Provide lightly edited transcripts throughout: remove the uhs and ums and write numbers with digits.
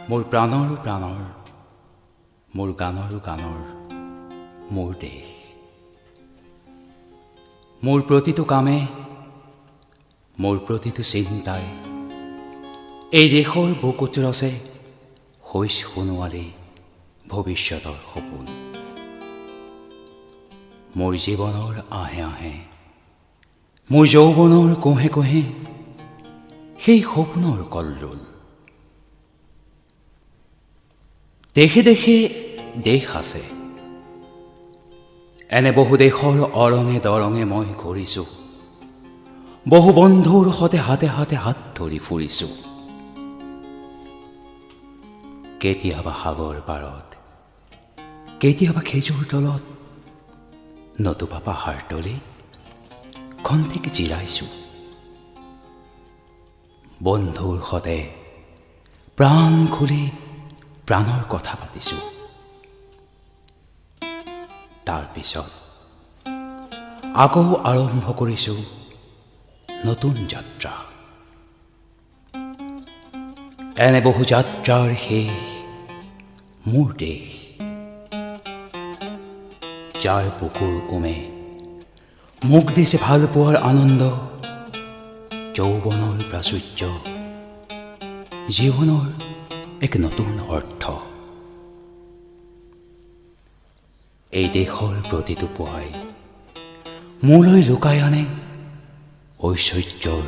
মোৰ প্ৰাণৰ প্ৰাণৰ, মোৰ গানৰ গানৰ, মোৰ দেশ। মোৰ প্ৰতিটো কামে, মোৰ প্ৰতিটো চিন্তাই এই দেশৰ বুকুত ৰচে হৈছ সোণোৱালী ভৱিষ্যতৰ সপোন। মোৰ জীৱনৰ আহে আহে, মোৰ যৌৱনৰ কোহে কোহে সেই সপোনৰ কলৰোল। দেশে দেশে দেশ আছে, এনে বহু দেশৰ অৰঙে দৰঙে মই ঘূৰিছোঁ। বহু বন্ধুৰ সতে হাতে হাতে হাত ধৰি ফুৰিছোঁ। কেতিয়াবা সাগৰ পাৰত, কেতিয়াবা খেজুৰ তলত, নতুবা পাহাৰ তলিত খন্তেক জিৰাইছোঁ। বন্ধুৰ সতে প্ৰাণ খুলি প্ৰাণৰ কথা পাতিছোঁ। তাৰ পিছত আকৌ আৰম্ভ কৰিছোঁ নতুন যাত্ৰা। এনে বহু যাত্ৰাৰ শেষ মোৰ দেশ, যাৰ বুকুৰ কোমে মোক দিছে ভাল পোৱাৰ আনন্দ, যৌৱনৰ প্ৰাচুৰ্য, জীৱনৰ এক নতুন অৰ্থ। এই দেশৰ প্ৰতিটো পুৱাই মোলৈ লুকাই আনে ঐশ্বৰ্যৰ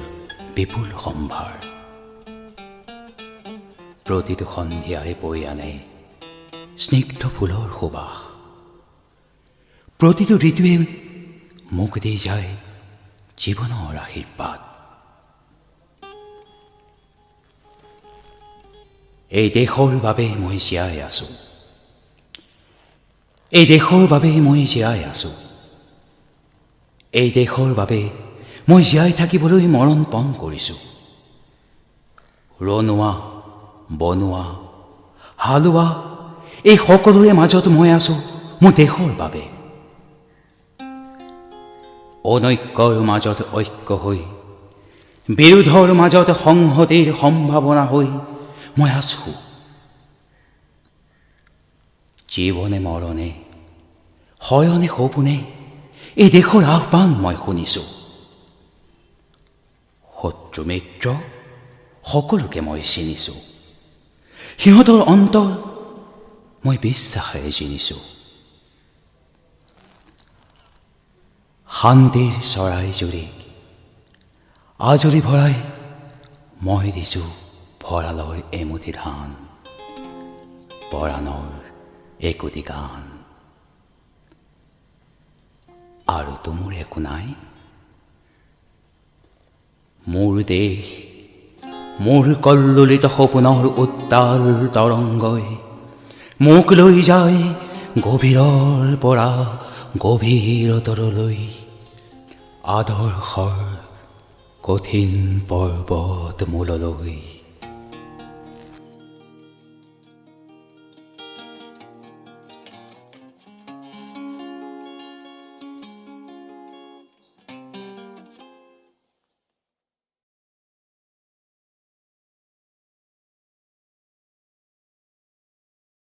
বিপুল সম্ভাৰ। প্ৰতিটো সন্ধিয়াই বৈ আনে স্নিগ্ধ ফুলৰ সুবাস। প্ৰতিটো ঋতুৱে মোক দি যায় জীৱনৰ আশীৰ্বাদ। এই দেশৰ বাবে মই জীয়াই আছোঁ, এই দেশৰ বাবে মই জীয়াই আছোঁ। এই দেশৰ বাবে মই জীয়াই থাকিবলৈ মৰণ পণ কৰিছোঁ। ৰনোৱা বনোৱা হালোৱা এই সকলোৰে মাজত মই আছোঁ মোৰ দেশৰ বাবে। অনৈক্যৰ মাজত ঐক্য হৈ, বিৰোধৰ মাজত সংহতিৰ সম্ভাৱনা হৈ মই আছোঁ। জীৱনে মৰণে শয়নে সপোনে এই দেশৰ আহ্বান মই শুনিছোঁ। শত্ৰু মিত্ৰ সকলোকে মই চিনিছোঁ, সিহঁতৰ অন্তৰ মই বিশ্বাসেৰে চিনিছোঁ। শান্তিৰ চৰাই জুৰিক আজৰি ভৰাই মই দিছোঁ ভঁৰালৰ এমুঠি ধান, পৰাণৰ একোটি গান। আৰুতো মোৰ একো নাই। মোৰ দেশ, মোৰ কল্লোলিত সপোনৰ উত্তাল তৰংগই মোক লৈ যায় গভীৰৰ পৰা গভীৰতৰলৈ, আদৰ্শৰ কঠিন পৰ্বত মূললৈ।